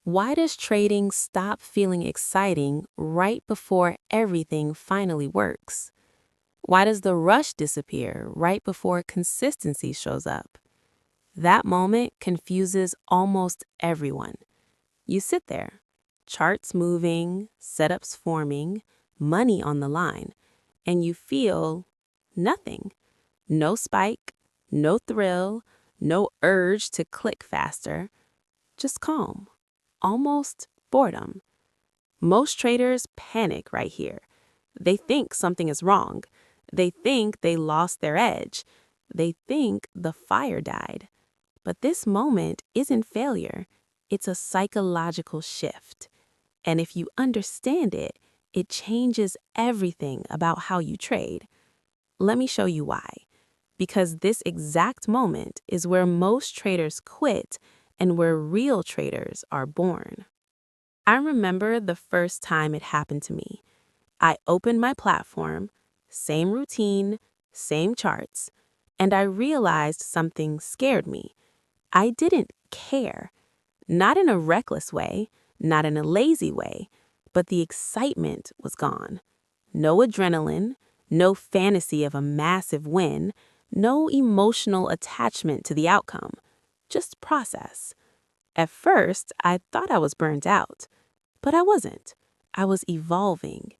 Why does trading stop feeling exciting right before everything finally works? Why does the rush disappear right before consistency shows up? That moment confuses almost everyone. You sit there, charts moving, setups forming, money on the line, and you feel nothing. No spike, no thrill, no urge to click faster, just calm, almost boredom. Most traders panic right here. They think something is wrong. They think they lost their edge. They think the fire died. But this moment isn't failure. It's a psychological shift. And if you understand it, it changes everything about how you trade. Let me show you why. Because this exact moment is where most traders quit and where real traders are born. I remember the first time it happened to me. I opened my platform, same routine, same charts, and I realized something scared me. I didn't care. Not in a reckless way, not in a lazy way, but the excitement was gone. No adrenaline, no fantasy of a massive win, no emotional attachment to the outcome, just process. At first, I thought I was burnt out, but I wasn't. I was evolving.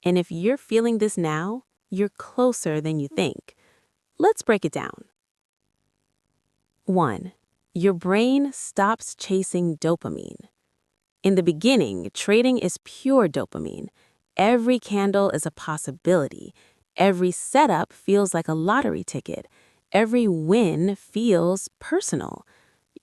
And if you're feeling this now, you're closer than you think. Let's break it down. 1. Your brain stops chasing dopamine. In the beginning, trading is pure dopamine. Every candle is a possibility. Every setup feels like a lottery ticket. Every win feels personal.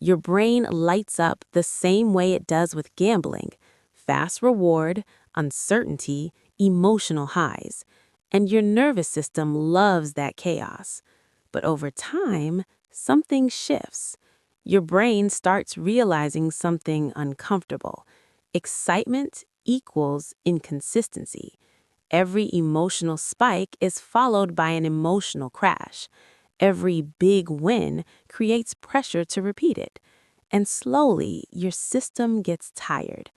Your brain lights up the same way it does with gambling. Fast reward, uncertainty, emotional highs. And your nervous system loves that chaos. But over time, something shifts. Your brain starts realizing something uncomfortable. Excitement equals inconsistency. Every emotional spike is followed by an emotional crash. Every big win creates pressure to repeat it. And slowly, your system gets tired.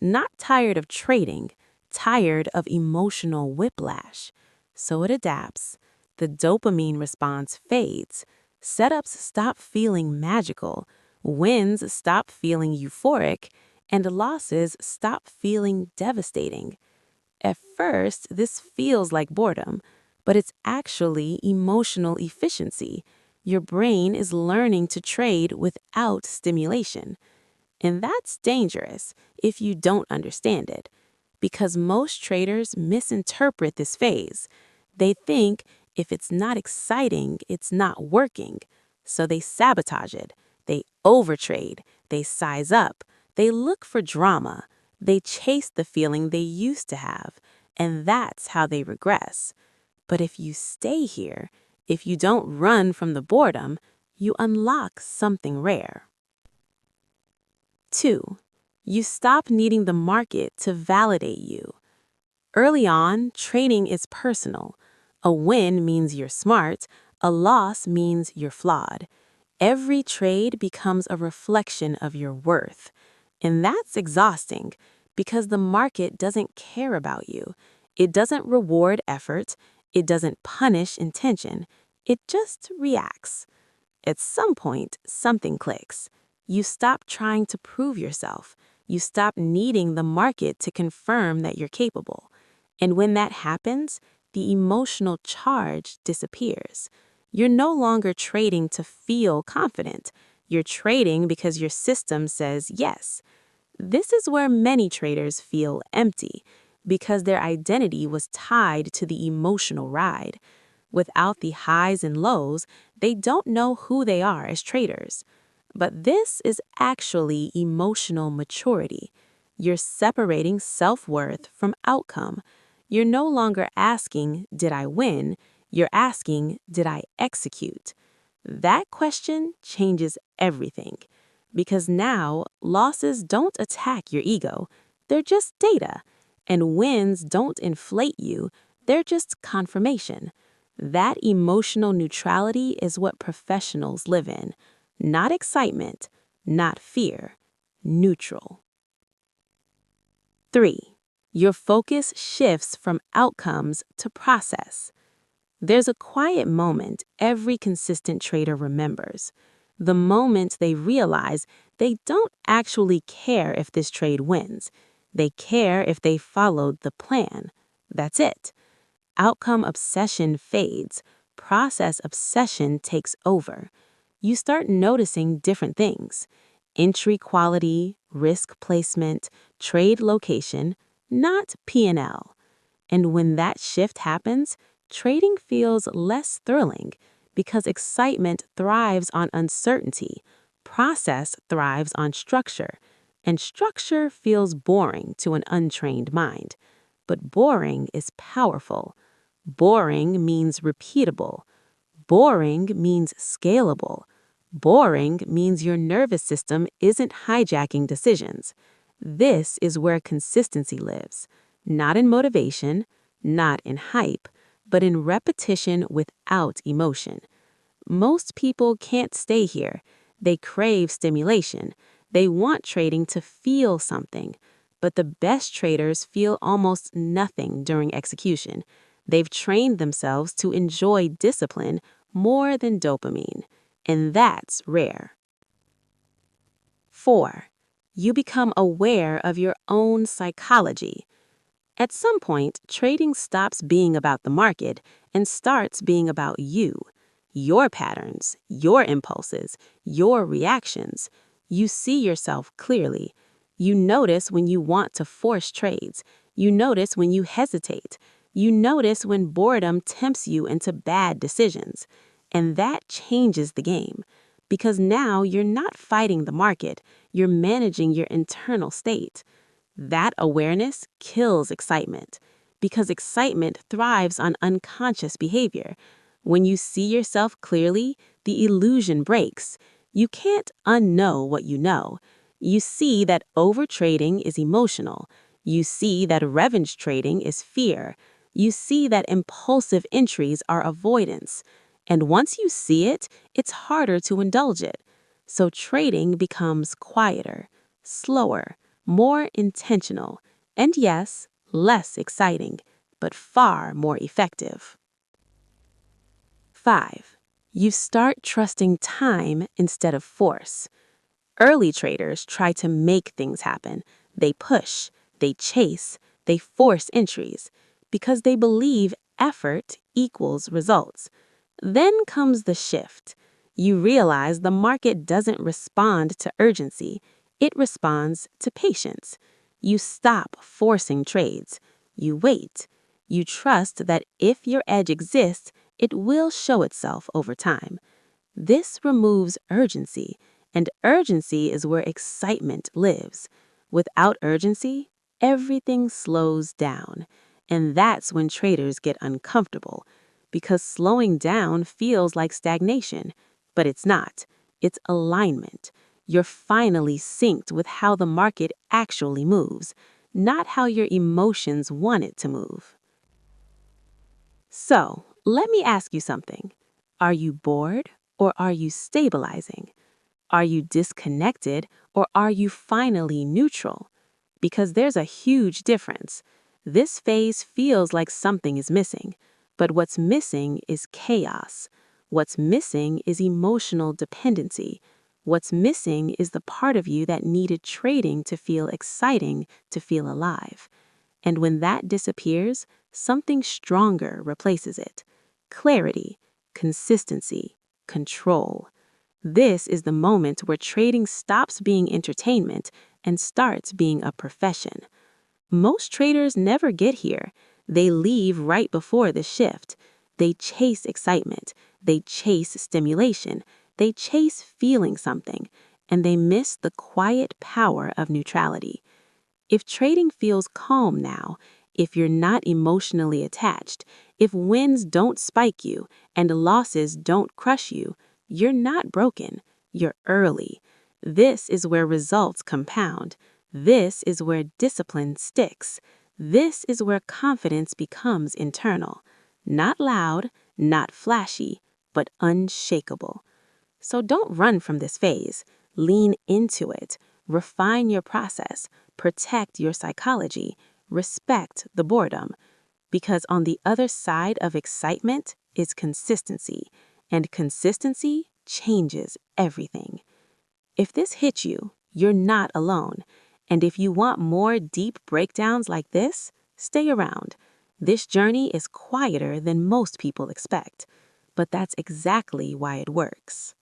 Not tired of trading, tired of emotional whiplash. So it adapts. The dopamine response fades. Setups stop feeling magical. Wins stop feeling euphoric. And losses stop feeling devastating. At first, this feels like boredom, but it's actually emotional efficiency. Your brain is learning to trade without stimulation. And that's dangerous if you don't understand it, because most traders misinterpret this phase. They think if it's not exciting, it's not working. So they sabotage it. They overtrade. They size up. They look for drama. They chase the feeling they used to have. And that's how they regress. But if you stay here, if you don't run from the boredom, you unlock something rare. 2. You stop needing the market to validate you. Early on, trading is personal. A win means you're smart. A loss means you're flawed. Every trade becomes a reflection of your worth. And that's exhausting because the market doesn't care about you. It doesn't reward effort. It doesn't punish intention. It just reacts. At some point, something clicks. You stop trying to prove yourself. You stop needing the market to confirm that you're capable. And when that happens, the emotional charge disappears. You're no longer trading to feel confident. You're trading because your system says yes. This is where many traders feel empty, because their identity was tied to the emotional ride. Without the highs and lows, they don't know who they are as traders. But this is actually emotional maturity. You're separating self-worth from outcome. You're no longer asking, did I win? You're asking, did I execute? That question changes everything. Because now, losses don't attack your ego. They're just data. And wins don't inflate you. They're just confirmation. That emotional neutrality is what professionals live in. Not excitement, not fear. Neutral. 3. Your focus shifts from outcomes to process. There's a quiet moment every consistent trader remembers. The moment they realize they don't actually care if this trade wins. They care if they followed the plan. That's it. Outcome obsession fades. Process obsession takes over. You start noticing different things: entry quality, risk placement, trade location, not P&L. And when that shift happens, trading feels less thrilling because excitement thrives on uncertainty, process thrives on structure, and structure feels boring to an untrained mind. But boring is powerful. Boring means repeatable. Boring means scalable. Boring means your nervous system isn't hijacking decisions. This is where consistency lives, not in motivation, not in hype, but in repetition without emotion. Most people can't stay here. They crave stimulation. They want trading to feel something. But the best traders feel almost nothing during execution. They've trained themselves to enjoy discipline more than dopamine, and that's rare. 4. You become aware of your own psychology. At some point, trading stops being about the market and starts being about you, your patterns, your impulses, your reactions. You see yourself clearly. You notice when you want to force trades. You notice when you hesitate. You notice when boredom tempts you into bad decisions. And that changes the game. Because now you're not fighting the market, you're managing your internal state. That awareness kills excitement, because excitement thrives on unconscious behavior. When you see yourself clearly, the illusion breaks. You can't unknow what you know. You see that overtrading is emotional. You see that revenge trading is fear. You see that impulsive entries are avoidance. And once you see it, it's harder to indulge it. So trading becomes quieter, slower, more intentional, and yes, less exciting, but far more effective. 5. You start trusting time instead of force. Early traders try to make things happen. They push, they chase, they force entries because they believe effort equals results. Then comes the shift. You realize the market doesn't respond to urgency, it responds to patience. You stop forcing trades. You wait. You trust that if your edge exists, it will show itself over time. This removes urgency, and urgency is where excitement lives. Without urgency, everything slows down. And that's when traders get uncomfortable, because slowing down feels like stagnation. But it's not. It's alignment. You're finally synced with how the market actually moves, not how your emotions want it to move. So, let me ask you something. Are you bored or are you stabilizing? Are you disconnected or are you finally neutral? Because there's a huge difference. This phase feels like something is missing, but what's missing is chaos. What's missing is emotional dependency. What's missing is the part of you that needed trading to feel exciting, to feel alive. And when that disappears, something stronger replaces it: clarity, consistency, control. This is the moment where trading stops being entertainment and starts being a profession. Most traders never get here. They leave right before the shift. They chase excitement. They chase stimulation. They chase feeling something. And they miss the quiet power of neutrality. If trading feels calm now, if you're not emotionally attached, if wins don't spike you and losses don't crush you, you're not broken. You're early. This is where results compound. This is where discipline sticks. This is where confidence becomes internal. Not loud, not flashy, but unshakable. So don't run from this phase. Lean into it. refine your process, protect your psychology, respect the boredom. Because on the other side of excitement is consistency, and consistency changes everything. If this hit you, you're not alone. And if you want more deep breakdowns like this, stay around. This journey is quieter than most people expect, but that's exactly why it works.